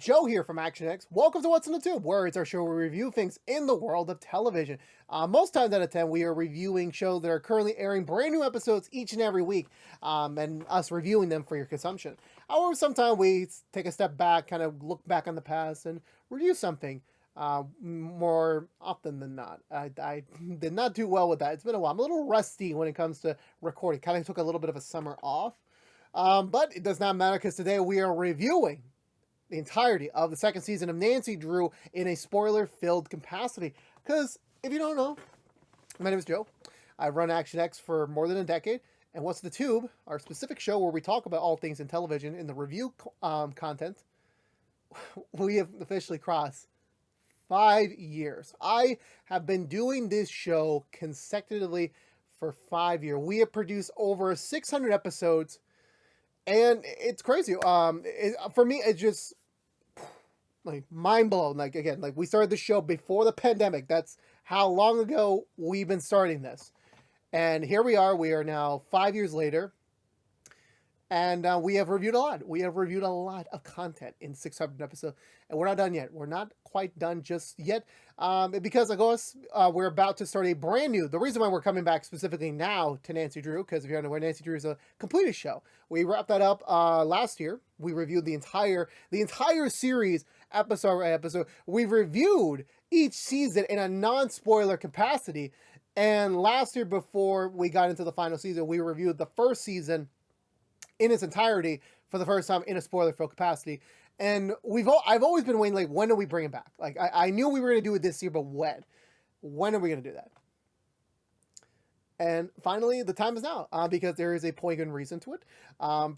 Joe here from ActionX. Welcome to What's in the Tube, where it's our show where we review things in the world of television. Most times out of 10, we are reviewing shows that are currently airing brand new episodes each and every week, and us reviewing them for your consumption. However, sometimes we take a step back, kind of look back on the past, and review something. More often than not, I did not do well with that. It's been a while. I'm a little rusty when it comes to recording. Kind of took a little bit of a summer off, but it does not matter because today we are reviewing the entirety of the second season of Nancy Drew in a spoiler-filled capacity. Because, if you don't know, my name is Joe. I've run ActionX for more than a decade. And What's the Tube, our specific show where we talk about all things in television in the review content, we have officially crossed 5 years. I have been doing this show consecutively for 5 years. We have produced over 600 episodes, and it's crazy. For me, it's just like mind blown. Like, again, like, we started the show before the pandemic. That's how long ago we've been starting this, and here we are. We are now 5 years later, and we have reviewed a lot. We have reviewed a lot of content in 600 episodes, and we're not done yet. We're not quite done just yet, because of course we're about to start a brand new. The reason why we're coming back specifically now to Nancy Drew, because if you don't know, where Nancy Drew is a completed show. We wrapped that up last year. We reviewed the entire series episode by episode. We've reviewed each season in a non-spoiler capacity, and last year, before we got into the final season, we reviewed the first season in its entirety for the first time in a spoiler-filled capacity. And I've always been waiting, like, when do we bring it back? Like, I knew we were going to do it this year, but when? When are we going to do that? And finally, the time is now, because there is a poignant reason to it.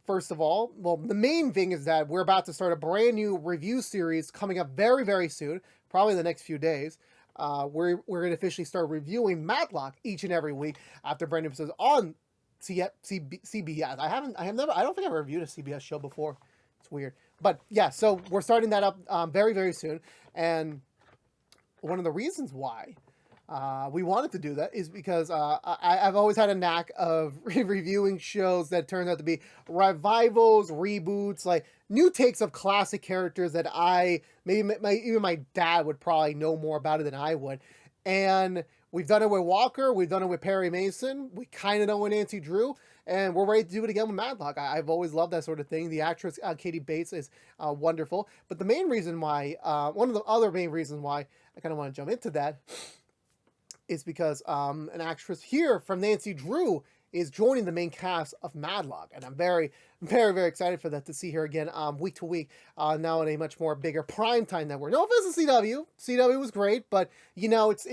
First of all, well, the main thing is that we're about to start a brand new review series coming up very, very soon, probably in the next few days. We're going to officially start reviewing Matlock each and every week after brand new episodes on CBS. I don't think I've reviewed a CBS show before. It's weird. But yeah, so we're starting that up very, very soon. And one of the reasons why we wanted to do that is because I've always had a knack of reviewing shows that turn out to be revivals, reboots, like new takes of classic characters that even my dad would probably know more about it than I would. And we've done it with Walker. We've done it with Perry Mason. We kind of know with Nancy Drew. And we're ready to do it again with Matlock. I've always loved that sort of thing. The actress, Katie Bates, is wonderful. But the main reason why, one of the other main reasons why I kind of want to jump into that is because an actress here from Nancy Drew is joining the main cast of Matlock. And I'm very, very, very excited for that, to see her again week to week, now on a much more bigger primetime network. No offense to CW. CW was great, but, you know, it's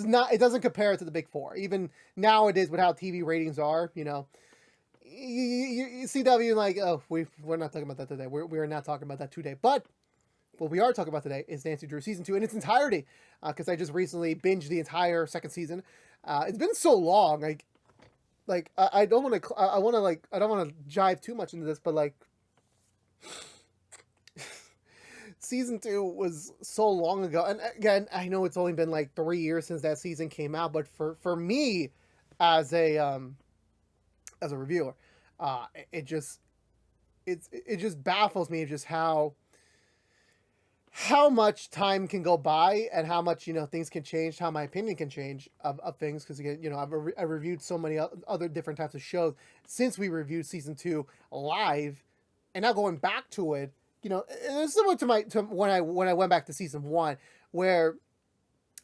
not, it doesn't compare to the big four. Even nowadays with how TV ratings are, you know, you CW, like, oh, we're not talking about that today. We're not talking about that today. But what we are talking about today is Nancy Drew season 2 in its entirety, because I just recently binged the entire second season. It's been so long, I don't want to. I don't want to jive too much into this, but like, season 2 was so long ago, and again, I know it's only been like 3 years since that season came out, but for me, as a reviewer, it just baffles me just how much time can go by and how much, you know, things can change, how my opinion can change of things. Because, again, you know, I've reviewed so many other different types of shows since we reviewed season 2 live, and now going back to it, you know, it's similar to when I went back to season 1, where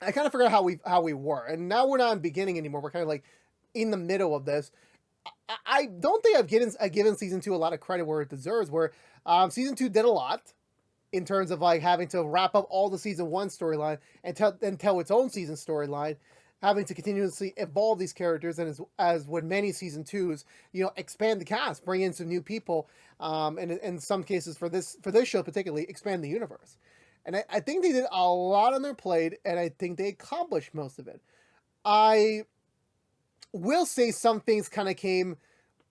I kind of forgot how we were, and now we're not in the beginning anymore. We're kind of like in the middle of this. I don't think I've given season 2 a lot of credit where it deserves. Where season 2 did a lot in terms of like having to wrap up all the season 1 storyline and tell its own season storyline, having to continuously evolve these characters, and as with many season 2s, you know, expand the cast, bring in some new people, and in some cases for this show particularly, expand the universe. And I think they did a lot on their plate, and I think they accomplished most of it. I will say some things kind of came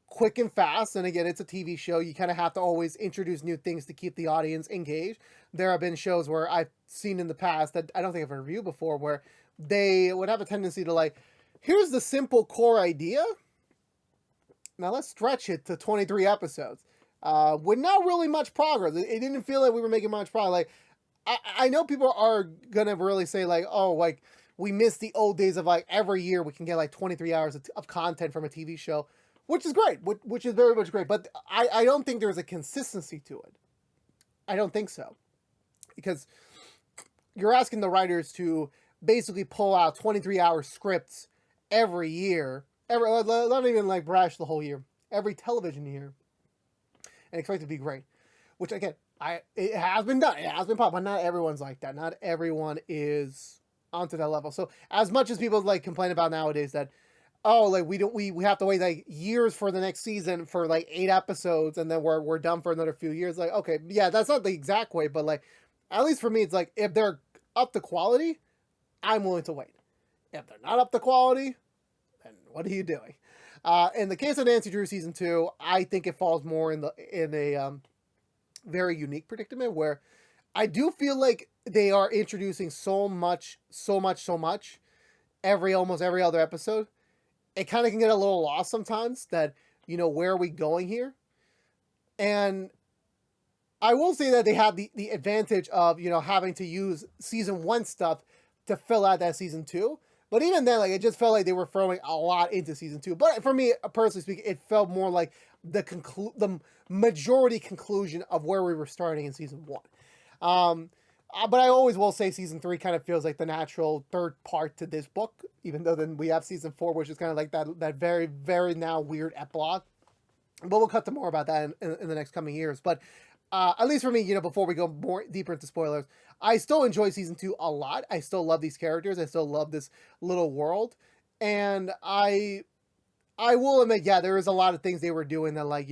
quick and fast, and again, it's a TV show. You kind of have to always introduce new things to keep the audience engaged. There have been shows where I've seen in the past that I don't think I've reviewed before, where they would have a tendency to, like, here's the simple core idea, now let's stretch it to 23 episodes. with not really much progress. It didn't feel like we were making much progress. Like, I know people are gonna really say like, oh, like we miss the old days of like every year we can get like 23 hours of content from a TV show, which is great, which is very much great. But I don't think there's a consistency to it. I don't think so, because you're asking the writers to basically pull out 23-hour scripts every year, not even like brash the whole year, every television year, and expect it to be great. Which again, it has been done, it has been popped, but not everyone's like that. Not everyone is onto that level. So as much as people like complain about nowadays that, oh, like we have to wait like years for the next season for like 8 episodes and then we're done for another few years. Like, okay, yeah, that's not the exact way, but like at least for me, it's like if they're up to quality, I'm willing to wait. If they're not up to quality, then what are you doing? In the case of Nancy Drew season 2, I think it falls more in a very unique predicament where I do feel like they are introducing so much almost every other episode. It kind of can get a little lost sometimes that, where are we going here? And I will say that they have the advantage of, having to use season 1 stuff to fill out that season 2. But even then, like, it just felt like they were throwing a lot into season 2. But for me, personally speaking, it felt more like the majority conclusion of where we were starting in season 1. But I always will say season 3 kind of feels like the natural third part to this book, even though then we have season 4, which is kind of like that very, very now weird epilogue. But we'll cut to more about that in the next coming years. But at least for me, before we go more deeper into spoilers, I still enjoy season 2 a lot. I still love these characters. I still love this little world. And I will admit, yeah, there is a lot of things they were doing that, like,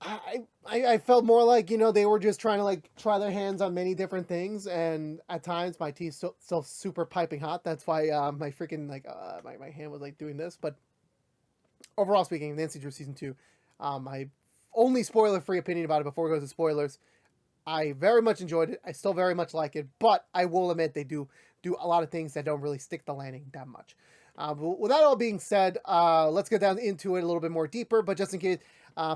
I felt more like, they were just trying to like try their hands on many different things, and at times my tea's still super piping hot. That's why my freaking like my hand was like doing this. But overall speaking, Nancy Drew season 2, my only spoiler free opinion about it before we go to spoilers, I very much enjoyed it. I still very much like it, but I will admit they do a lot of things that don't really stick the landing that much. With that all being said, let's get down into it a little bit more deeper. But just in case,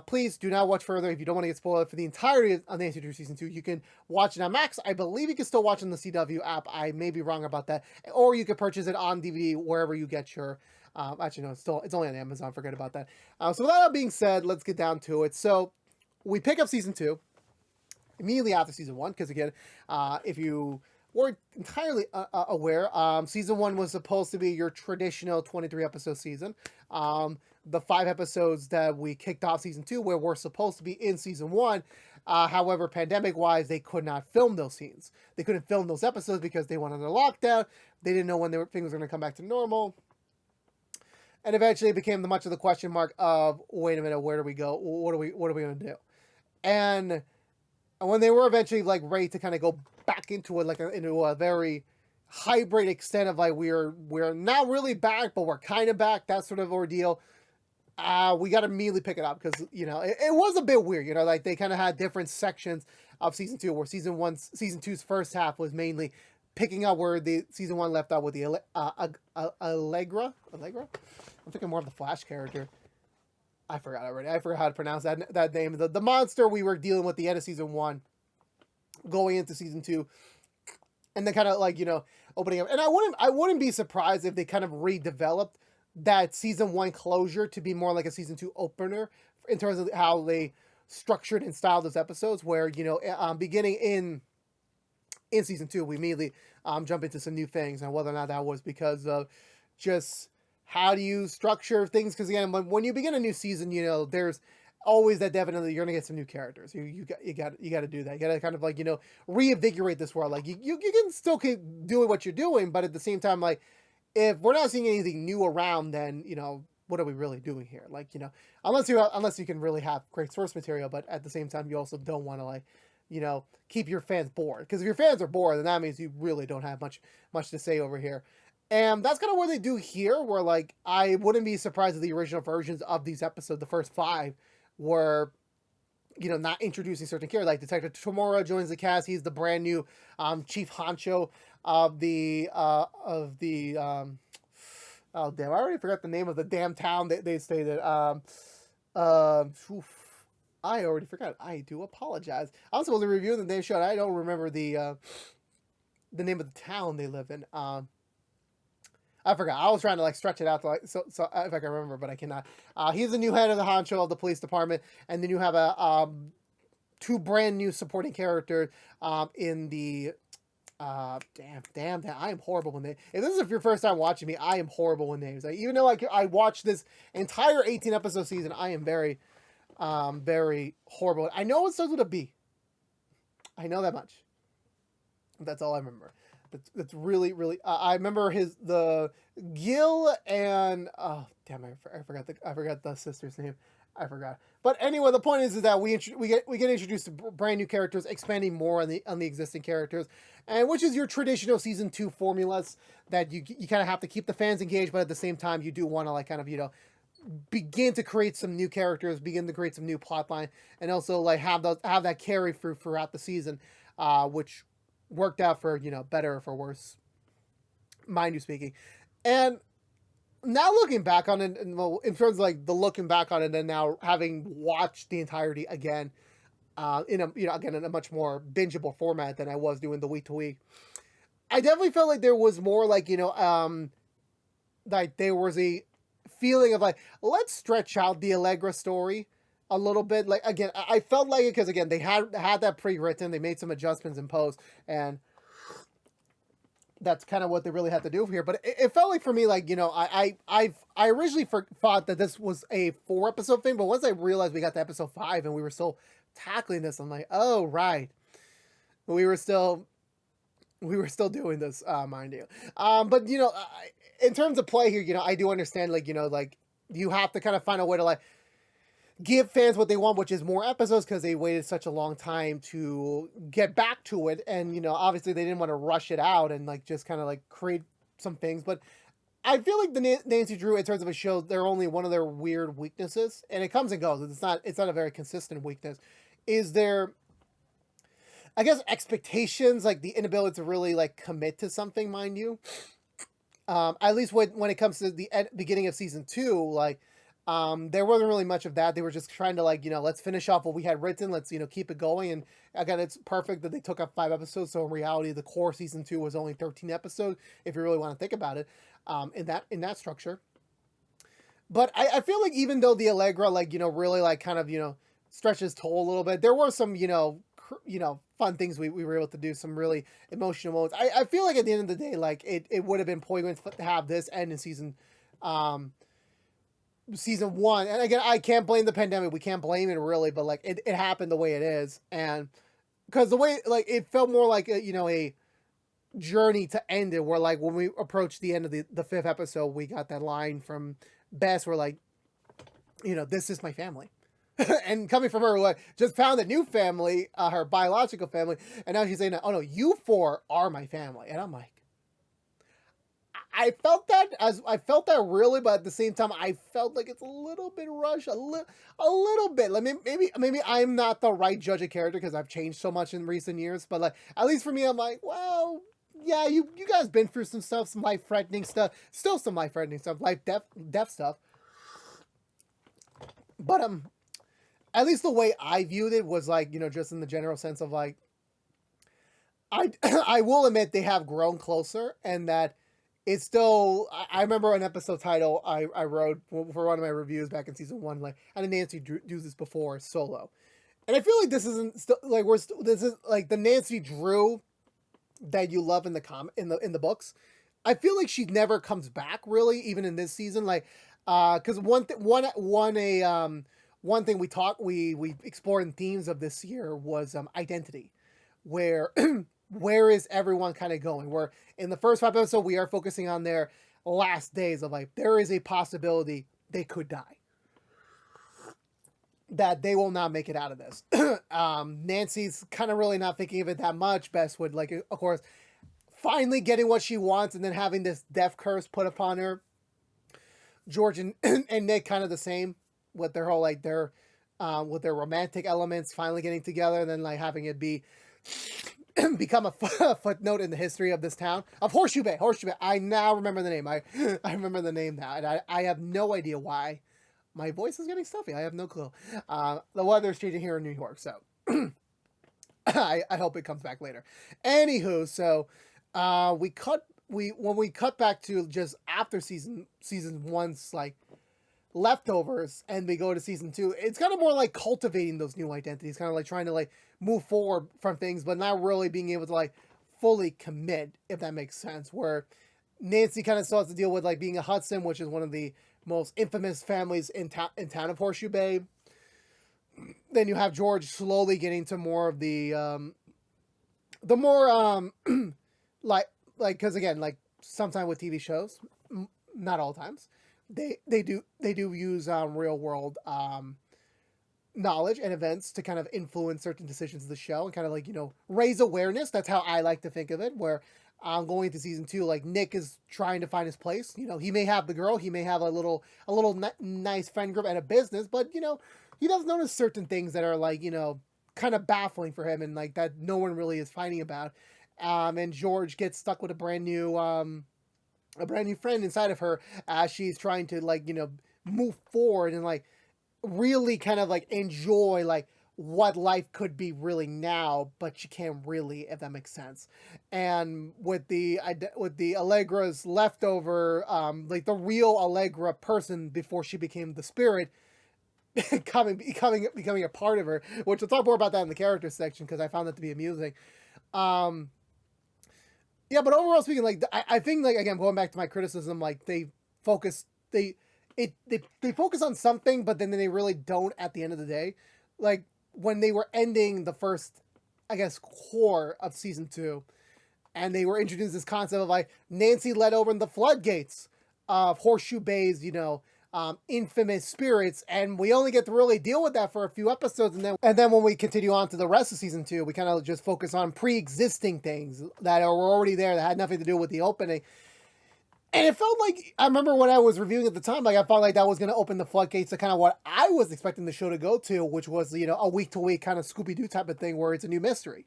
please do not watch further if you don't want to get spoiled for the entirety of Nancy Drew season 2. You can watch it on Max. I believe you can still watch it on the CW app. I may be wrong about that, or you could purchase it on DVD wherever you get your. Actually, no, it's only on Amazon. Forget about that. So with that all being said, let's get down to it. So we pick up season 2 immediately after season 1, because again, if you weren't entirely aware, season 1 was supposed to be your traditional 23 episode season. The 5 episodes that we kicked off season 2 where we're supposed to be in season 1. However, pandemic wise, they could not film those scenes. They couldn't film those episodes because they went under lockdown. They didn't know when things were going to come back to normal. And eventually it became much of the question mark of, wait a minute, where do we go? What are we going to do? And when they were eventually like ready to kind of go back into it, like into a very hybrid extent of like we're not really back, but we're kind of back, that sort of ordeal. We got to immediately pick it up because it was a bit weird. Like they kind of had different sections of season 2, where season 2's first half was mainly picking up where the season 1 left off with the Allegra. I'm thinking more of the Flash character. I forgot already. I forgot how to pronounce that name. The monster we were dealing with the end of season 1, going into season 2, and then kind of like opening up. And I wouldn't be surprised if they kind of redeveloped that season 1 closure to be more like a season 2 opener in terms of how they structured and styled those episodes. Where beginning in season 2, we immediately jump into some new things, and whether or not that was because of just how do you structure things? Because again, when you begin a new season, there's always that definitely you're gonna get some new characters. You got to do that. You got to kind of like reinvigorate this world. Like you can still keep doing what you're doing, but at the same time, like if we're not seeing anything new around, then what are we really doing here? Like unless you can really have great source material, but at the same time, you also don't want to like keep your fans bored, because if your fans are bored, then that means you really don't have much to say over here. And that's kind of what they do here, where like I wouldn't be surprised if the original versions of these episodes, the first 5, were not introducing certain characters. Like Detective Tomura joins the cast. He's the brand new chief honcho of the oh damn, I already forgot the name of the damn town they stated. I already forgot. I do apologize. I'm supposed to review the name show. I don't remember the name of the town they live in. I forgot. I was trying to like stretch it out to like so if I can remember, but I cannot. He's the new head of the honcho of the police department, and then you have a two brand new supporting characters in the. Damn! I am horrible with names. If this is your first time watching me, I am horrible with names. Like, even though I watched this entire 18 episode season, I am very, very horrible. I know it starts with a B. I know that much. That's all I remember. That's really, really. I remember the Gil and damn, I forgot the sister's name. I forgot. But anyway, the point is that we get introduced to brand new characters, expanding more on the existing characters, and which is your traditional season 2 formulas that you kind of have to keep the fans engaged, but at the same time you do want to like kind of begin to create some new characters, begin to create some new plotline, and also like have that carry throughout the season, which worked out for better or for worse, mind you speaking. And now looking back on it, and in terms of like the looking back on it, and now having watched the entirety again, in a much more bingeable format than I was doing the week to week, I definitely felt like there was more like like there was a feeling of like, let's stretch out the Allegra story a little bit. Like, again, I felt like it because again they had that pre-written, they made some adjustments in post, and that's kind of what they really had to do here. But it felt like for me, like, I originally thought that this was a 4-episode thing, but once I realized we got to episode 5 and we were still tackling this, I'm like, oh right, we were still doing this, mind you. But in terms of play here, I do understand, like, like you have to kind of find a way to like give fans what they want, which is more episodes, because they waited such a long time to get back to it, and obviously they didn't want to rush it out and like just kind of like create some things. But I feel like the Nancy Drew, in terms of a show, they're only one of their weird weaknesses, and it comes and goes. It's not a very consistent weakness. Is there, I guess, expectations, like the inability to really like commit to something, mind you. At least when it comes to the beginning of season 2, like there wasn't really much of that. They were just trying to like, let's finish off what we had written. Let's, keep it going. And again, it's perfect that they took up 5 episodes. So in reality, the core season 2 was only 13 episodes, if you really want to think about it, in that structure. But I feel like even though the Allegra, like, really like kind of, stretches toll a little bit, there were some, fun things we were able to do, some really emotional moments. I feel like at the end of the day, like it would have been poignant to have this end in season 1. And again, I can't blame the pandemic. We can't blame it really, but like it happened the way it is. And because the way, like, it felt more like a journey to end it, where like when we approached the end of the 5th episode, we got that line from Bess where like, this is my family. And coming from her, like, just found a new family, her biological family, and now she's saying, "Oh no, you 4 are my family." And I'm like, I felt that really, but at the same time, I felt like it's a little bit rushed, a little bit. Like maybe I'm not the right judge of character because I've changed so much in recent years. But like, at least for me, I'm like, well, yeah, you guys been through some stuff, some life threatening stuff, still some life threatening stuff, life death stuff. But at least the way I viewed it was like, just in the general sense of like, I will admit they have grown closer, and that it's still, I remember an episode title I wrote for one of my reviews back in season 1, like, I did Nancy do this before, Solo. And I feel like this isn't still like, this is like the Nancy Drew that you love in the books. I feel like she never comes back really, even in this season. Like, cause one thing we explored in themes of this year was identity, where where is everyone kind of going? Where in the first 5 episodes we are focusing on their last days of life. There is a possibility they could die, that they will not make it out of this. Nancy's kind of really not thinking of it that much. Bess would, like, of course, finally getting what she wants and then having this death curse put upon her. George and Nick kind of the same, with their whole like with their romantic elements finally getting together, and then like having it become a footnote in the history of this town of Horseshoe Bay. I now remember the name. I remember the name now, and I have no idea why My voice is getting stuffy. I have no clue. The weather's changing here in New York, so I hope it comes back later. Anywho, so when we cut back to just after season one's like leftovers, and we go to season 2, it's kind of more like cultivating those new identities, kind of like trying to like move forward from things, but not really being able to like fully commit, if that makes sense. Where Nancy kind of still has to deal with like being a Hudson, which is one of the most infamous families in town of Horseshoe Bay. Then you have George slowly getting to more of the more like because again, like sometimes with TV shows, not all times, they do use real world knowledge and events to kind of influence certain decisions of the show and kind of like, you know, raise awareness. That's how I like to think of it. Where going into season 2, like Nick is trying to find his place. You know, he may have the girl, he may have a little nice friend group and a business, but you know, he does notice certain things that are like, you know, kind of baffling for him and like that no one really is fighting about. And George gets stuck with a brand new friend inside of her as she's trying to like, you know, move forward and like really kind of like enjoy like what life could be really now, but she can't really, if that makes sense. And with the Allegra's leftover, like the real Allegra person before she became the spirit, becoming a part of her, which we'll talk more about that in the character section because I found that to be amusing. Yeah, but overall speaking, like I think like again going back to my criticism, like they focus on something, but then they really don't at the end of the day. Like when they were ending the first, I guess, core of season 2, and they were introduced this concept of like Nancy let open the floodgates of Horseshoe Bay's, you know, infamous spirits, and we only get to really deal with that for a few episodes, and then when we continue on to the rest of season 2, we kind of just focus on pre-existing things that are already there that had nothing to do with the opening. And it felt like, I remember when I was reviewing at the time, like I felt like that was going to open the floodgates to kind of what I was expecting the show to go to, which was, you know, a week-to-week kind of Scooby-Doo type of thing where it's a new mystery.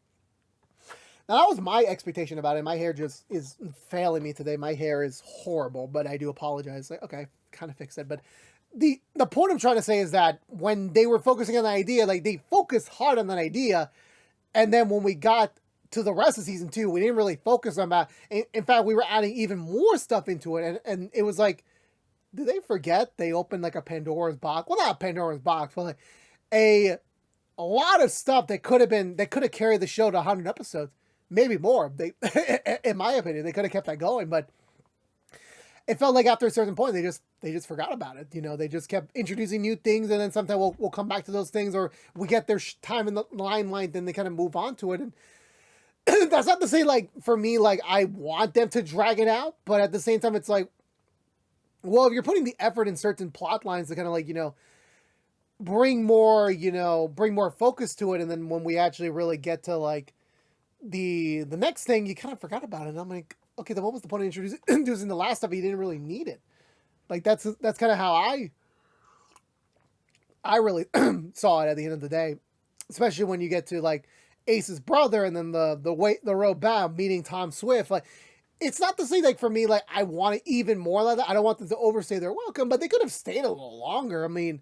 Now, that was my expectation about it. My hair just is failing me today. My hair is horrible, but I do apologize. Like, okay, kind of fixed it. But the point I'm trying to say is that when they were focusing on the idea, like they focused hard on that idea, and then when we got to the rest of season 2, we didn't really focus on that. In fact, we were adding even more stuff into it, and it was like, did they forget they opened like a Pandora's box? Well, not Pandora's box, but like a lot of stuff that could have carried the show to 100 episodes, maybe more. They, in my opinion, they could have kept that going, but it felt like after a certain point, they just forgot about it. You know, they just kept introducing new things, and then sometimes we'll come back to those things, or we get their time in the limelight, then they kind of move on to it. And that's not to say, like, for me, like, I want them to drag it out, but at the same time, it's like, well, if you're putting the effort in certain plot lines to kind of, like, you know, bring more focus to it, and then when we actually really get to, like, the next thing, you kind of forgot about it, and I'm like, okay, then what was the point of introducing the last stuff? You didn't really need it. Like, that's kind of how I really saw it at the end of the day, especially when you get to, like, Ace's brother, and then the road bound meeting Tom Swift. Like, it's not to say, like, for me, like, I want it even more like that. I don't want them to overstay their welcome, but they could have stayed a little longer. I mean,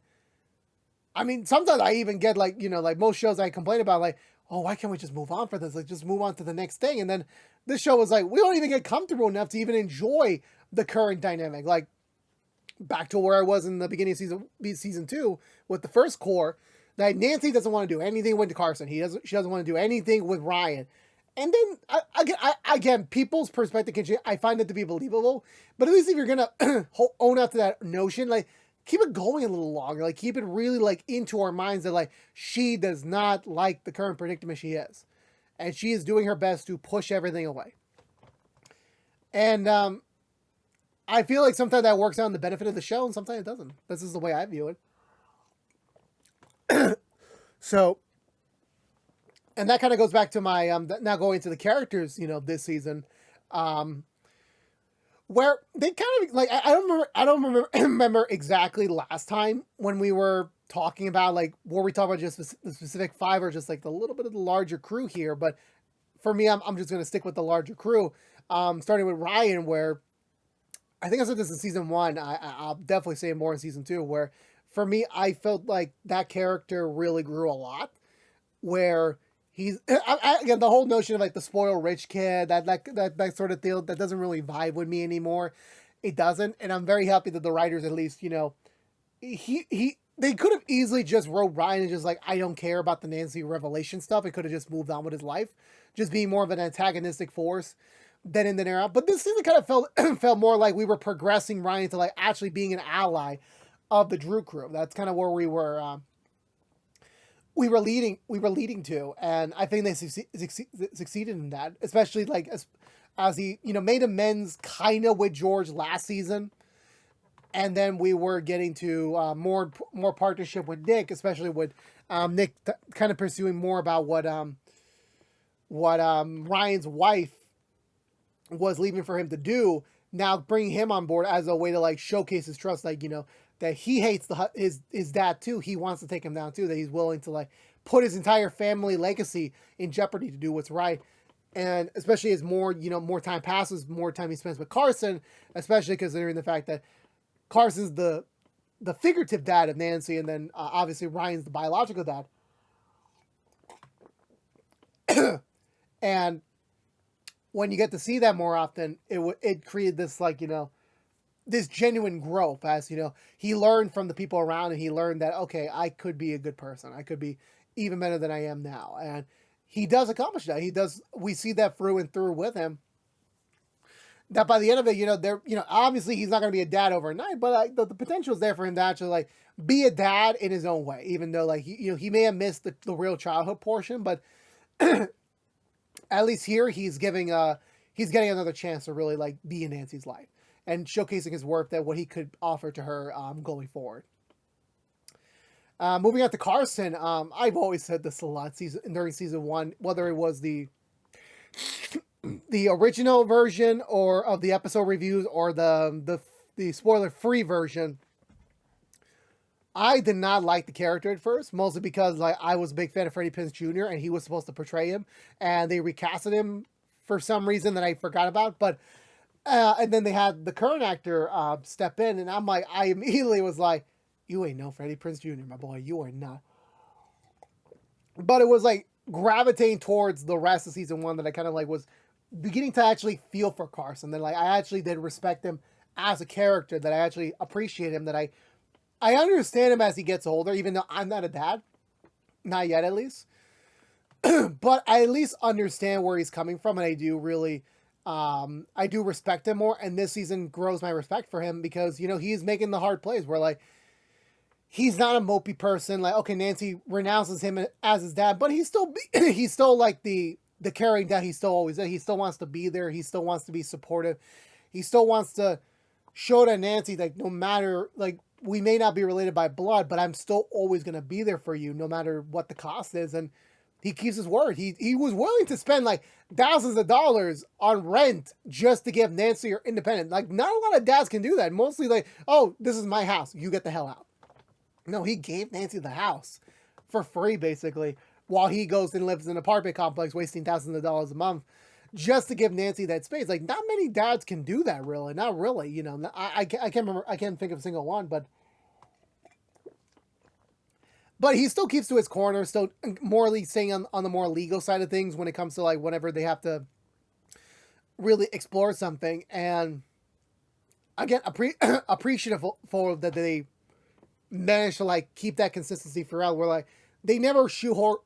sometimes I even get, like, you know, like most shows I complain about, like, oh, why can't we just move on for this? Like, just move on to the next thing. And then this show was like, we don't even get comfortable enough to even enjoy the current dynamic. Like, back to where I was in the beginning of season 2 with the first core, that Nancy doesn't want to do anything with Carson. She doesn't want to do anything with Ryan. And then, again, people's perspective can change. I find it to be believable. But at least if you're going to own up to that notion, like, keep it going a little longer. Like, keep it really, like, into our minds that, like, she does not like the current predicament she is. And she is doing her best to push everything away. And I feel like sometimes that works out in the benefit of the show, and sometimes it doesn't. This is the way I view it. So, and that kind of goes back to my now going to the characters, you know, this season, where they kind of like I don't remember exactly last time when we were talking about, like, were we talking about just the specific 5 or just like the little bit of the larger crew here. But for me, I'm just gonna stick with the larger crew, starting with Ryan, where I think I said this in season 1. I'll definitely say more in season 2, where for me, I felt like that character really grew a lot. Where he's again, the whole notion of like the spoiled rich kid, that sort of deal, that doesn't really vibe with me anymore. It doesn't, and I'm very happy that the writers, at least, he they could have easily just wrote Ryan and just like, I don't care about the Nancy revelation stuff. It could have just moved on with his life, just being more of an antagonistic force than in the era. But this season kind of felt felt more like we were progressing Ryan to like actually being an ally of the Drew crew. That's kind of where we were leading to, and I think they succeeded in that, especially like as he made amends kind of with George last season, and then we were getting to more partnership with Nick, especially with Nick kind of pursuing more about what Ryan's wife was leaving for him to do. Now bringing him on board as a way to like showcase his trust, like that he hates his dad too. He wants to take him down too. That he's willing to like put his entire family legacy in jeopardy to do what's right. And especially as more time passes, more time he spends with Carson, especially considering the fact that Carson's the figurative dad of Nancy, and then obviously Ryan's the biological dad. And when you get to see that more often, it created this like this genuine growth, as he learned from the people around, and he learned that, okay, I could be a good person, I could be even better than I am now, and he does accomplish that. We see that through and through with him, that by the end of it, obviously he's not going to be a dad overnight, but like the potential is there for him to actually like be a dad in his own way, even though like he may have missed the real childhood portion, but at least here he's getting another chance to really like be in Nancy's life and showcasing his worth, that what he could offer to her going forward. Moving on to Carson, I've always said this a lot during season 1, whether it was the original version or of the episode reviews or the spoiler free version. I did not like the character at first, mostly because like I was a big fan of Freddie Prinze Jr. and he was supposed to portray him, and they recasted him for some reason that I forgot about. But and then they had the current actor step in, and I immediately was like, you ain't no Freddie Prinze Jr., my boy, you are not. But it was like gravitating towards the rest of season 1 that I kind of like was beginning to actually feel for Carson. Then like I actually did respect him as a character, that I actually appreciate him, that I understand him as he gets older, even though I'm not a dad, not yet at least. But I at least understand where he's coming from, and I do really, I do respect him more. And this season grows my respect for him because he's making the hard plays where like he's not a mopey person. Like, okay, Nancy renounces him as his dad, but he's still like the caring dad. He's still always there. He still wants to be there. He still wants to be supportive. He still wants to show to Nancy like no matter like, we may not be related by blood, but I'm still always going to be there for you no matter what the cost is. And he keeps his word. He was willing to spend like thousands of dollars on rent just to give Nancy her independence. Like, not a lot of dads can do that. Mostly like, oh, this is my house, you get the hell out. No, he gave Nancy the house for free, basically, while he goes and lives in an apartment complex, wasting thousands of dollars a month just to give Nancy that space. Like, not many dads can do that, really. Not really, I can't remember. I can't think of a single one, but he still keeps to his corner, still morally staying on the more legal side of things when it comes to like whenever they have to really explore something. And again, appreciative for that they managed to like keep that consistency throughout, where like they never shoehorn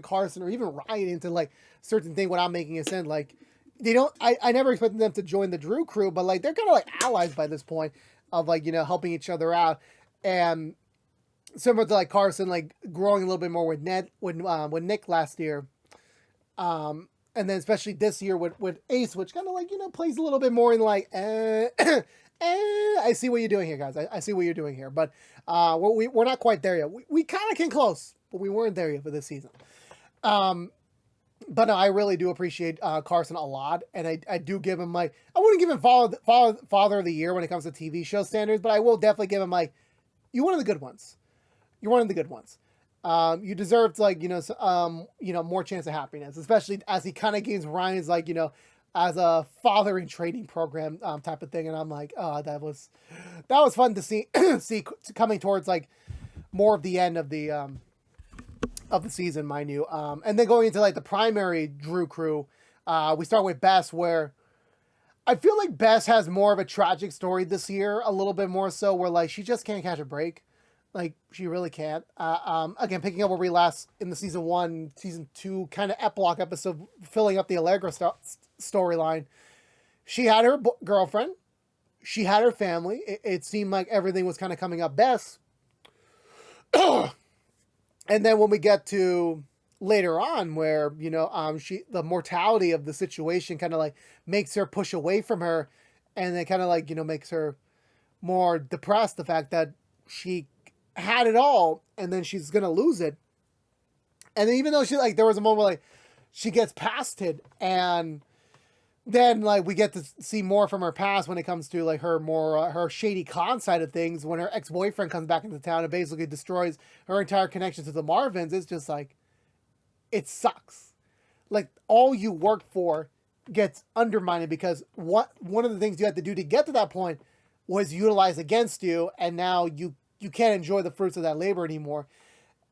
Carson or even Ryan into like certain thing without making it sense. Like they don't. I never expected them to join the Drew crew, but like they're kind of like allies by this point of like helping each other out. And similar to like Carson, like growing a little bit more with Nick last year, and then especially this year with Ace, which kind of like plays a little bit more in like, I see what you're doing here, guys. I see what you're doing here, but we're not quite there yet. We kind of came close, but we weren't there yet for this season. But no, I really do appreciate Carson a lot, and I do give him I wouldn't give him father of the year when it comes to TV show standards, but I will definitely give him you're one of the good ones. You're one of the good ones. You deserve like more chance of happiness, especially as he kind of gains Ryan's like as a father in training program type of thing, and I'm like, oh, that was fun to see see coming towards like more of the end of the season, mind you. And then going into like the primary Drew crew, we start with Bess, where I feel like Bess has more of a tragic story this year, a little bit more so, where like she just can't catch a break. Like she really can't. Again, picking up where we last in the season 1, season 2 kind of epilogue episode, filling up the Allegra storyline. She had her girlfriend. She had her family. It seemed like everything was kind of coming up best. And then when we get to later on, where the mortality of the situation kind of like makes her push away from her, and then kind of like makes her more depressed. The fact that she had it all, and then she's gonna lose it. And then even though she like, there was a moment where like she gets past it, and then like we get to see more from her past when it comes to like her more her shady con side of things, when her ex-boyfriend comes back into town and basically destroys her entire connection to the Marvins. It's just like, it sucks. Like all you worked for gets undermined because one of the things you had to do to get to that point was utilized against you, and now you can't enjoy the fruits of that labor anymore.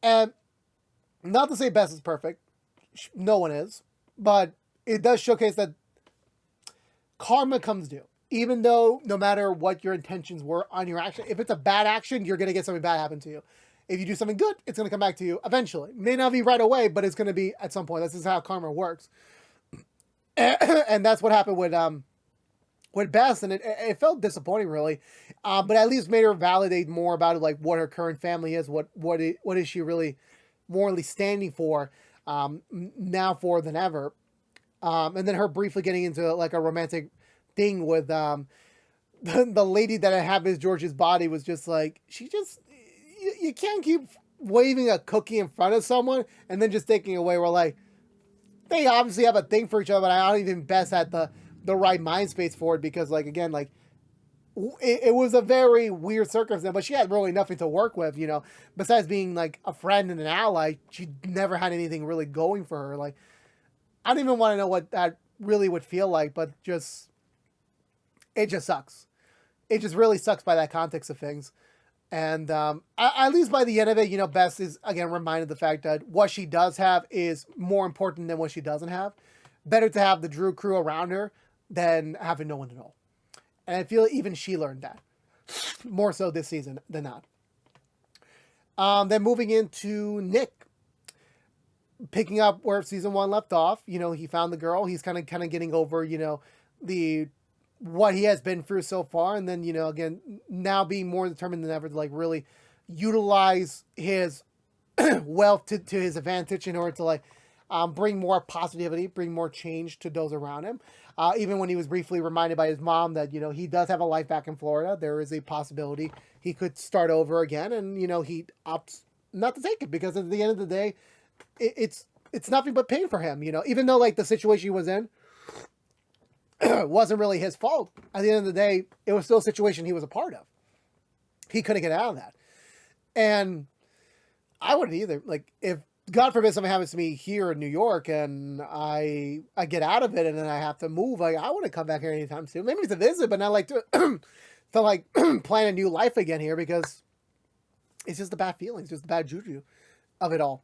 And not to say Bess is perfect, no one is, but it does showcase that karma comes due. Even though no matter what your intentions were on your action, if it's a bad action, you're going to get something bad happen to you. If you do something good, it's going to come back to you eventually. May not be right away, but it's going to be at some point. This is how karma works. And that's what happened with Bess, and it felt disappointing, really. But at least made her validate more about it, like what her current family is, what is she really morally standing for now for than ever. And then her briefly getting into like a romantic thing with the lady that inhabits George's body was just like, you can't keep waving a cookie in front of someone and then just taking away. We're like, they obviously have a thing for each other, but I don't even Bess had the right mind space for it, because like, again, like it was a very weird circumstance, but she had really nothing to work with, besides being like a friend and an ally. She never had anything really going for her. Like, I don't even want to know what that really would feel like, but it just sucks. It just really sucks by that context of things. And at least by the end of it, Bess is, again, reminded the fact that what she does have is more important than what she doesn't have. Better to have the Drew crew around her than having no one at all. And I feel even she learned that. More so this season than not. Then moving into Nick. Picking up where season 1 left off, he found the girl. He's kind of getting over, what he has been through so far, and then again now being more determined than ever to like really utilize his wealth to his advantage in order to like bring more positivity, bring more change to those around him. Even when he was briefly reminded by his mom that he does have a life back in Florida, there is a possibility he could start over again, and he opts not to take it, because at the end of the day, it's nothing but pain for him, even though like the situation he was in wasn't really his fault. At the end of the day, it was still a situation he was a part of. He couldn't get out of that. And I wouldn't either. Like, if God forbid something happens to me here in New York and I get out of it and then I have to move, like, I wouldn't come back here anytime soon. Maybe to visit, but not like to like plan a new life again here, because it's just a bad feeling. It's just the bad juju of it all.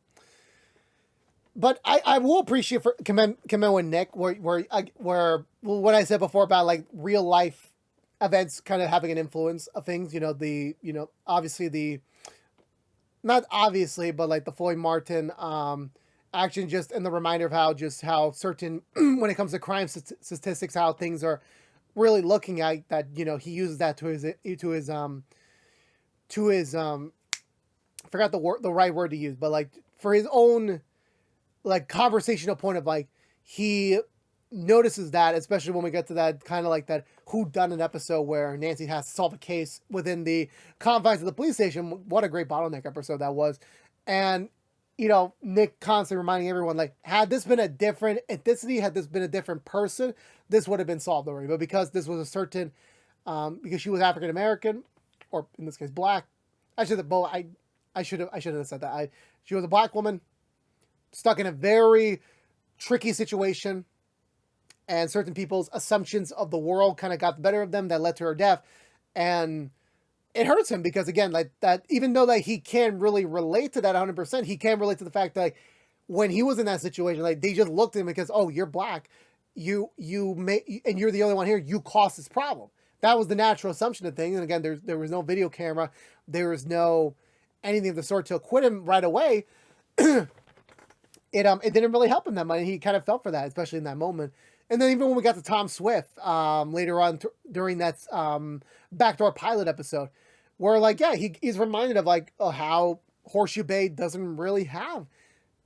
But I will appreciate for commend with Nick where what I said before about like real life events kind of having an influence of things. Obviously not obviously, but like the Floyd Martin action, just and the reminder of how certain when it comes to crime statistics, how things are really looking at that. He uses that to his forgot the right word to use, but like for his own like conversational point of like, he notices that, especially when we get to that kind of like that whodunit episode where Nancy has to solve a case within the confines of the police station. What a great bottleneck episode that was. And, Nick constantly reminding everyone, like, had this been a different ethnicity, had this been a different person, this would have been solved already. But because this was a certain, because she was African-American, or in this case, Black, I should have said that. She was a Black woman, stuck in a very tricky situation, and certain people's assumptions of the world kind of got the better of them that led to her death. And it hurts him because, again, like that, even though like he can't really relate to that 100%, he can relate to the fact that like, when he was in that situation, like they just looked at him because, oh, you're black, you may, and you're the only one here, you caused this problem. That was the natural assumption of things. And again, there was no video camera, there was no anything of the sort to acquit him right away. It didn't really help him that much. He kind of felt for that, especially in that moment. And then even when we got to Tom Swift later on during that backdoor pilot episode, where like, yeah, he's reminded of like how Horseshoe Bay doesn't really have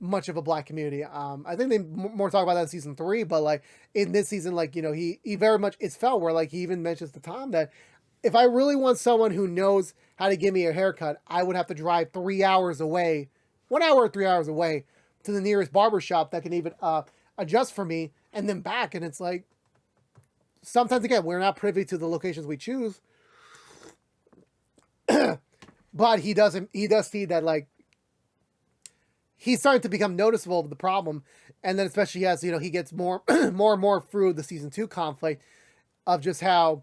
much of a black community. I think they more talk about that in season 3, but like in this season, like, you know, he very much, it's felt where like he even mentions to Tom that if I really want someone who knows how to give me a haircut, I would have to drive 3 hours away, 1 hour or 3 hours away to the nearest barber shop that can even adjust for me, and then back. And it's like, sometimes again, we're not privy to the locations we choose, but he does see that like he's starting to become noticeable of the problem. And then especially as, you know, he gets more more and more through the season 2 conflict of just how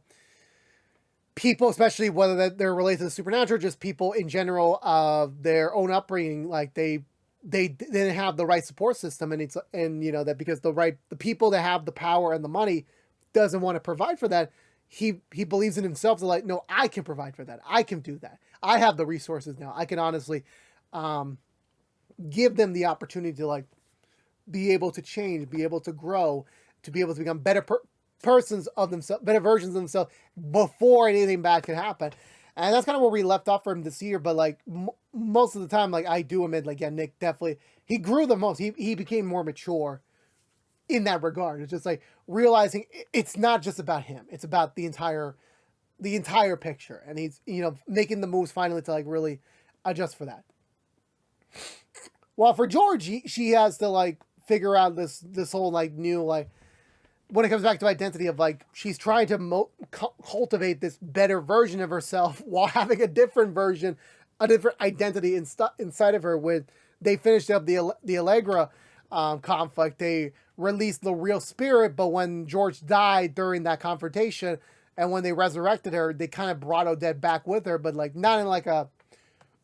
people, especially whether they're related to the supernatural, just people in general of their own upbringing, like they didn't have the right support system, and you know that because the people that have the power and the money doesn't want to provide for that. He believes in himself to like, no, I can provide for that. I can do that. I have the resources now. I can honestly give them the opportunity to like be able to change, be able to grow, to be able to become better persons of themselves, better versions of themselves before anything bad can happen. And that's kind of where we left off for him this year. But like most of the time, like I do admit, like, yeah, Nick definitely, he grew the most. He became more mature in that regard. It's just like realizing it's not just about him. It's about the entire picture. And he's, you know, making the moves finally to like really adjust for that. Well, for George, she has to like figure out this whole like new, like, when it comes back to identity of like, she's trying to cultivate this better version of herself while having a different version, a different identity inside of her. With they finished up the Allegra conflict, they released the real spirit, but when George died during that confrontation and when they resurrected her, they kind of brought Odette back with her, but like not in like a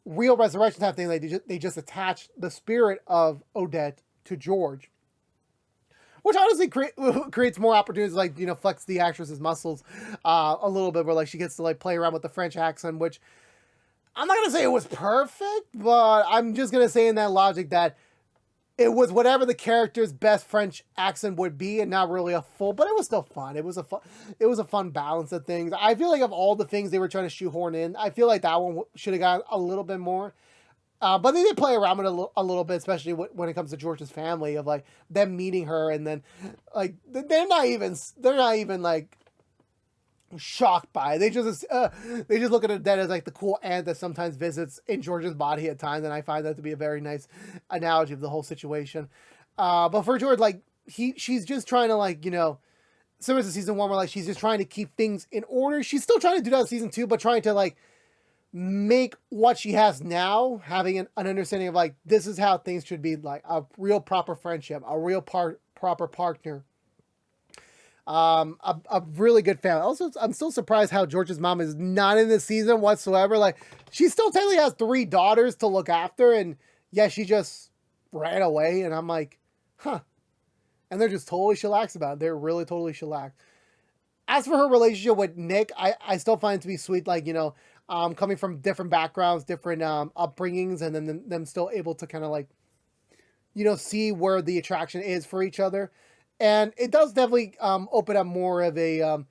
real resurrection type thing. Like they just attached the spirit of Odette to George, which honestly creates more opportunities, like, you know, flex the actress's muscles a little bit, where like she gets to like play around with the French accent, which I'm not gonna say it was perfect, but I'm just gonna say in that logic that it was whatever the character's best French accent would be, and not really a full, but it was still fun. It was a fun balance of things. I feel like of all the things they were trying to shoehorn in, I feel like that one should have got a little bit more. But they did play around with it a little bit, especially when it comes to George's family, of like them meeting her, and then like they're not even like shocked by it. They just look at Odette as like the cool aunt that sometimes visits in George's body at times, and I find that to be a very nice analogy of the whole situation. But for George, like she's just trying to, like, you know, similar to season 1, where like she's just trying to keep things in order. She's still trying to do that in season 2, but trying to like make what she has now, having an understanding of like, this is how things should be, like a real proper friendship, a real proper partner, a really good family. Also, I'm still surprised how George's mom is not in this season whatsoever. Like, she still technically has 3 daughters to look after, and yeah, she just ran away, and I'm like, huh. And they're just totally chillax about it. They're really totally chillax. As for her relationship with Nick, I still find it to be sweet, like, you know, coming from different backgrounds, different upbringings, and then them still able to kind of like, you know, see where the attraction is for each other. And it does definitely open up more of a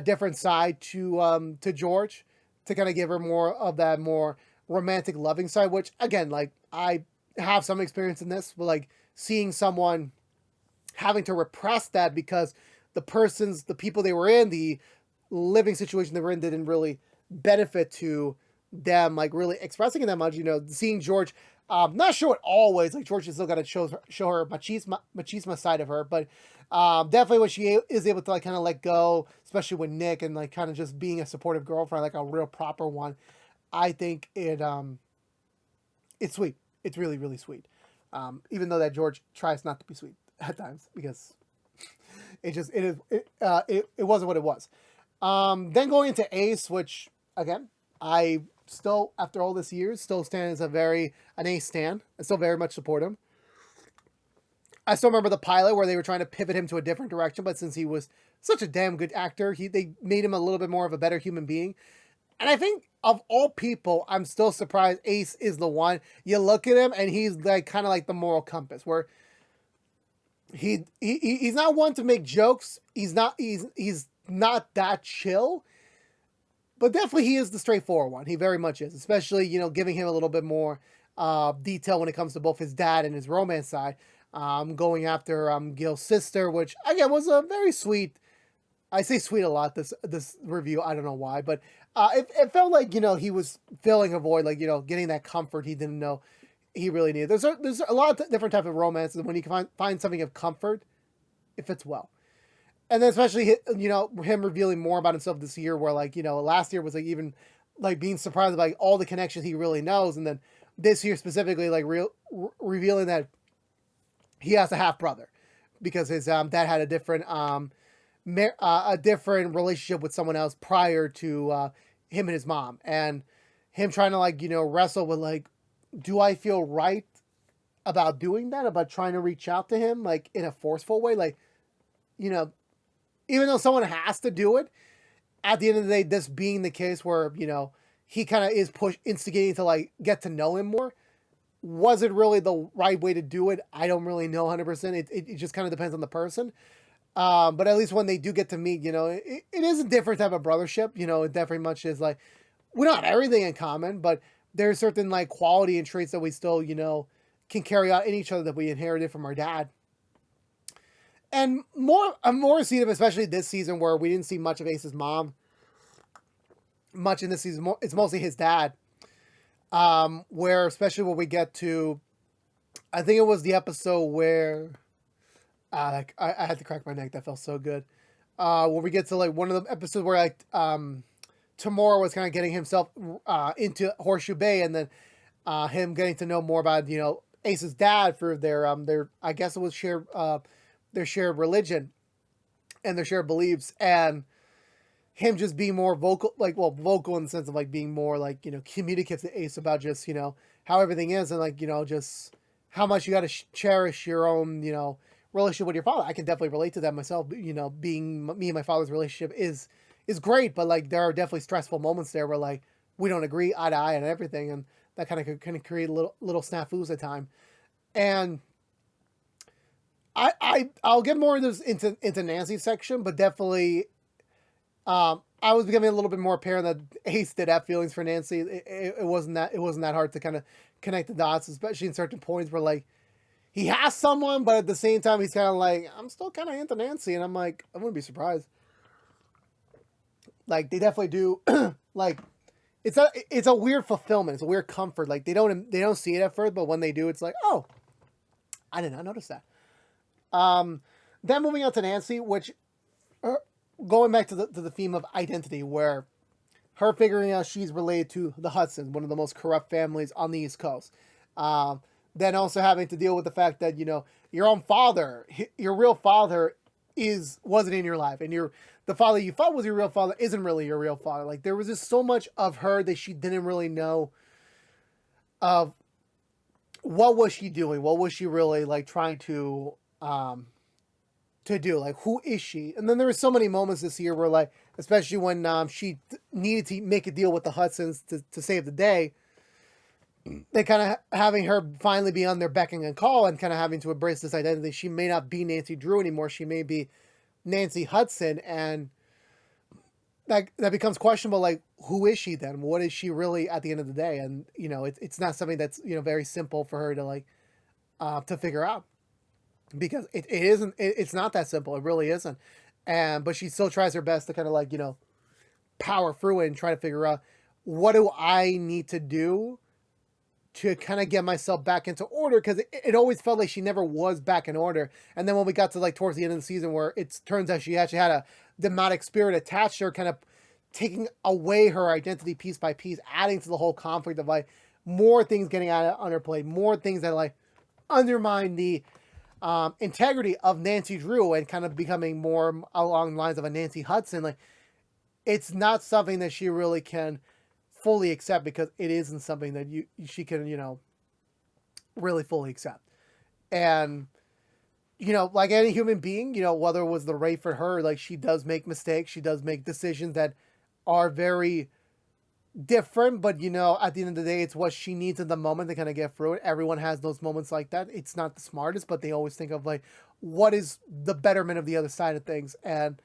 different side to George, to kind of give her more of that more romantic, loving side, which again, like I have some experience in this, but like seeing someone having to repress that because the people they were in, the living situation they were in, didn't really benefit to them, like really expressing it that much. You know, seeing George, not sure it always, like George is still got to show her machismo side of her, but definitely when she is able to like kind of let go, especially with Nick, and like kind of just being a supportive girlfriend, like a real proper one, I think it's sweet. It's really, really sweet. Even though that George tries not to be sweet at times, because It wasn't what it was. Then going into Ace, which again, I still, after all this years, still stand as an Ace stan. I still very much support him. I still remember the pilot where they were trying to pivot him to a different direction, but since he was such a damn good actor, they made him a little bit more of a better human being. And I think of all people, I'm still surprised Ace is the one. You look at him and he's like kind of like the moral compass, where he's not one to make jokes. He's not that chill, but definitely he is the straightforward one. He very much is, especially giving him a little bit more detail when it comes to both his dad and his romance side. Going after Gil's sister, which again was a very sweet. I say sweet a lot this review. I don't know why, but it felt like he was filling a void, like getting that comfort he didn't know he really needed. There's a lot of different type of romances, and when you can find something of comfort, it fits well. And then especially him revealing more about himself this year, where last year was like even like being surprised by all the connections he really knows, and then this year specifically like revealing that he has a half brother because his dad had a different relationship with someone else prior to him and his mom, and him trying to wrestle with do I feel right about doing that, about trying to reach out to him in a forceful way, even though someone has to do it, at the end of the day, this being the case where he kind of is instigating to get to know him more. Was it really the right way to do it? I don't really know 100%. It just kind of depends on the person. But at least when they do get to meet, it is a different type of brothership. It definitely much is we don't have everything in common, but there's certain quality and traits that we still, can carry out in each other that we inherited from our dad. And I'm more seeing, especially this season where we didn't see much of Ace's mom much in this season. It's mostly his dad. Where especially when we get to, I think it was the episode where, I had to crack my neck. That felt so good. When we get to one of the episodes where Tamora was kind of getting himself into Horseshoe Bay, and then him getting to know more about Ace's dad for their I guess it was their shared religion and their shared beliefs, and him just being more vocal, vocal in the sense of being more communicative to Ace about just how everything is, and just how much you got to cherish your own relationship with your father. I can definitely relate to that myself. Being me and my father's relationship is great, but there are definitely stressful moments there where we don't agree eye to eye on everything, and that kind of create little snafus at time. And I'll get more of this into Nancy's section, but definitely I was becoming a little bit more apparent that Ace did have feelings for Nancy. It wasn't that hard to kind of connect the dots, especially in certain points where he has someone, but at the same time he's kind of I'm still kind of into Nancy, and I'm I wouldn't be surprised. They definitely do. It's a weird fulfillment. It's a weird comfort. They don't see it at first, but when they do, it's oh, I did not notice that. Then moving on to Nancy, which going back to the theme of identity, where her figuring out she's related to the Hudsons, one of the most corrupt families on the East Coast. Then also having to deal with the fact that your own father, your real father, wasn't in your life, and the father you thought was your real father isn't really your real father. There was just so much of her that she didn't really know of. What was she doing? What was she really trying to do? Who is she? And then there were so many moments this year where especially when she needed to make a deal with the Hudsons to save the day, they kind of having her finally be on their becking and call, and kind of having to embrace this identity. She may not be Nancy Drew anymore. She may be Nancy Hudson, and that becomes questionable. Who is she then? What is she really at the end of the day? And it's not something that's very simple for her to figure out, because it isn't. It's not that simple. It really isn't. But she still tries her best to kind of power through it and try to figure out, what do I need to do to kind of get myself back into order, because it always felt like she never was back in order. And then when we got to towards the end of the season, where it turns out she actually had a demonic spirit attached to her, kind of taking away her identity piece by piece, adding to the whole conflict of more things getting out on her plate, more things that undermine the integrity of Nancy Drew and kind of becoming more along the lines of a Nancy Hudson, like it's not something that she really can fully accept because it isn't something that she can, really fully accept. And like any human being, whether it was the right for her, like she does make mistakes, she does make decisions that are very different, but at the end of the day, it's what she needs in the moment to kind of get through it. Everyone has those moments like that. It's not the smartest, but they always think of like what is the betterment of the other side of things. And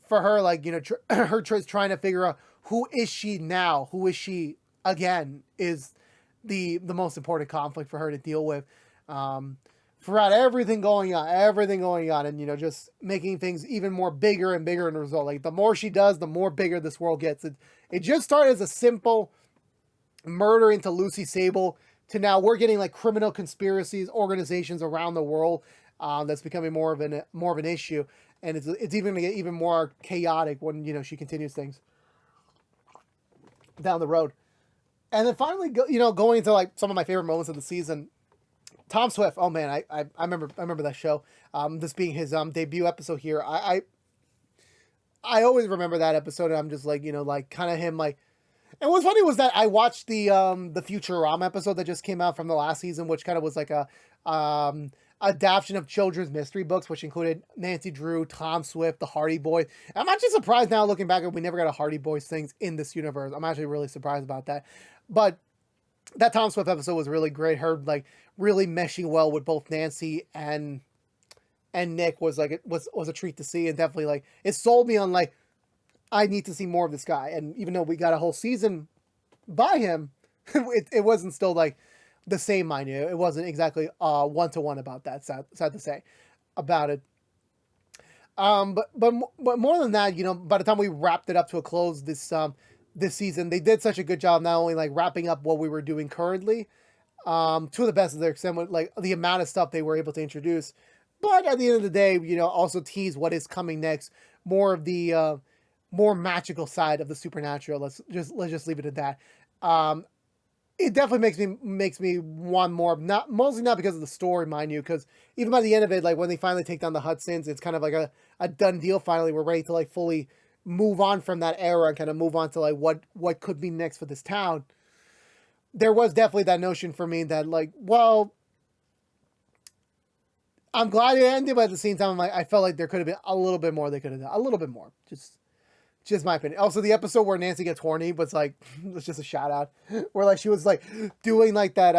for her, like her choice trying to figure out who is she now, who is she again, is the most important conflict for her to deal with. Throughout everything going on, and just making things even more bigger and bigger in the result. Like the more she does, the more bigger this world gets. It just started as a simple murder into Lucy Sable to now we're getting like criminal conspiracies, organizations around the world that's becoming more of an issue, and it's even going to get even more chaotic when she continues things down the road. And then finally, going into like some of my favorite moments of the season. Tom Swift, oh man, I remember that show. This being his debut episode here. I always remember that episode, and I'm just like, like kind of him like. And what's funny was that I watched the Futurama episode that just came out from the last season, which kind of was like a adaptation of children's mystery books, which included Nancy Drew, Tom Swift, the Hardy Boys. I'm actually surprised now looking back that we never got a Hardy Boys things in this universe. I'm actually really surprised about that, but. That Tom Swift episode was really great. Her like really meshing well with both Nancy and Nick was like was a treat to see, and definitely like it sold me on like I need to see more of this guy. And even though we got a whole season by him, it wasn't still like the same mind. It wasn't exactly 1-to-1 about that. Sad to say about it. But more than that, by the time we wrapped it up to a close this season, they did such a good job not only like wrapping up what we were doing currently, to the best of their extent with like the amount of stuff they were able to introduce, but at the end of the day, also tease what is coming next, more of the more magical side of the supernatural. Let's just leave it at that. It definitely makes me want more, mostly not because of the story, mind you, because even by the end of it, like when they finally take down the Hudsons, it's kind of like a done deal. Finally, we're ready to like fully move on from that era and kind of move on to like what could be next for this town. There was definitely that notion for me that like, well, I'm glad it ended, but at the same time, I felt like there could have been a little bit more they could have done. A little bit more. Just my opinion. Also, the episode where Nancy gets horny was like, it's just a shout out. Where like she was like doing like that,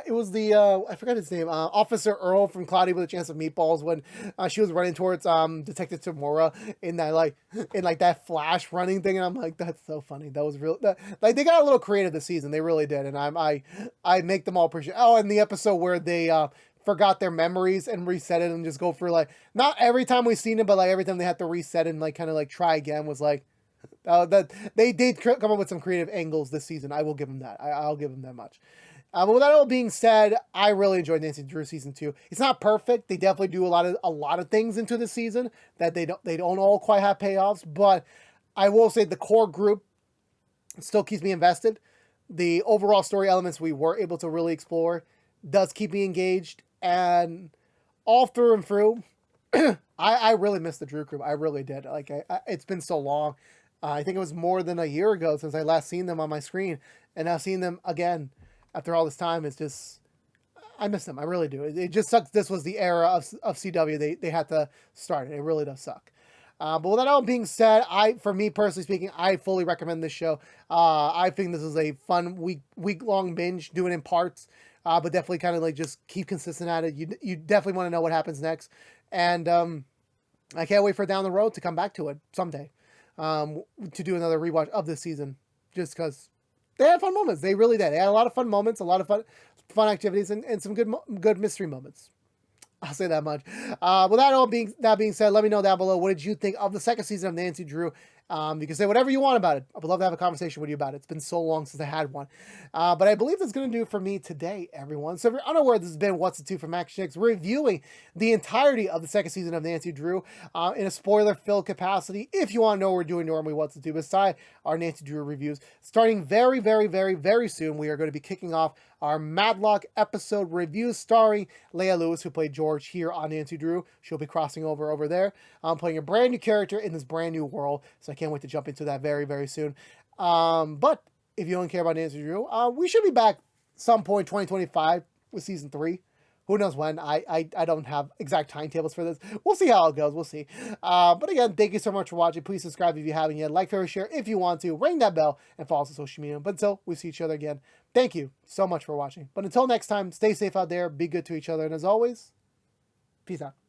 it was the I forgot his name, Officer Earl from Cloudy with a Chance of Meatballs, when she was running towards Detective Tamora in that that flash running thing, and I'm like, that's so funny. That was real. Like they got a little creative this season, they really did, and I make them all appreciate. Oh, and the episode where they forgot their memories and reset it and just go for like not every time we've seen it, but like every time they had to reset it and like kind of like try again was like. That they did come up with some creative angles this season. I will give them that. I'll give them that much. But with that all being said, I really enjoyed Nancy Drew season 2. It's not perfect. They definitely do a lot of things into the season that they don't all quite have payoffs. But I will say the core group still keeps me invested. The overall story elements we were able to really explore does keep me engaged, and all through and through, I really missed the Drew group. I really did. Like it's been so long. I think it was more than a year ago since I last seen them on my screen, and now seeing them again after all this time is just, I miss them. I really do. It just sucks. This was the era of CW. They had to start it. It really does suck. But with that all being said, for me personally speaking, I fully recommend this show. I think this is a fun week-long binge, do it in parts, but definitely kind of like just keep consistent at it. You definitely want to know what happens next. And I can't wait for down the road to come back to it someday, to do another rewatch of this season, just because they had fun moments. They really did. They had a lot of fun moments, a lot of fun activities, and some good mystery moments. I'll say that much. With that being said, let me know down below, what did you think of the second season of Nancy Drew? You can say whatever you want about it. I would love to have a conversation with you about it. It's been so long since I had one. But I believe that's going to do it for me today, everyone. So if you're unaware, this has been What's the Two from ActionX, reviewing the entirety of the second season of Nancy Drew in a spoiler-filled capacity. If you want to know what we're doing normally, What's the Two, beside our Nancy Drew reviews, starting very, very, very, very soon, we are going to be kicking off our Madlock episode review starring Leia Lewis, who played George here on Nancy Drew. She'll be crossing over there. I'm playing a brand new character in this brand new world, so I can't wait to jump into that very, very soon. But if you don't care about Nancy Drew, we should be back some point 2025 with season 3. Who knows when? I don't have exact timetables for this. We'll see how it goes. We'll see. But again, thank you so much for watching. Please subscribe if you haven't yet. Like, favorite, share if you want to. Ring that bell and follow us on social media. But until we see each other again, thank you so much for watching. But until next time, stay safe out there. Be good to each other. And as always, peace out.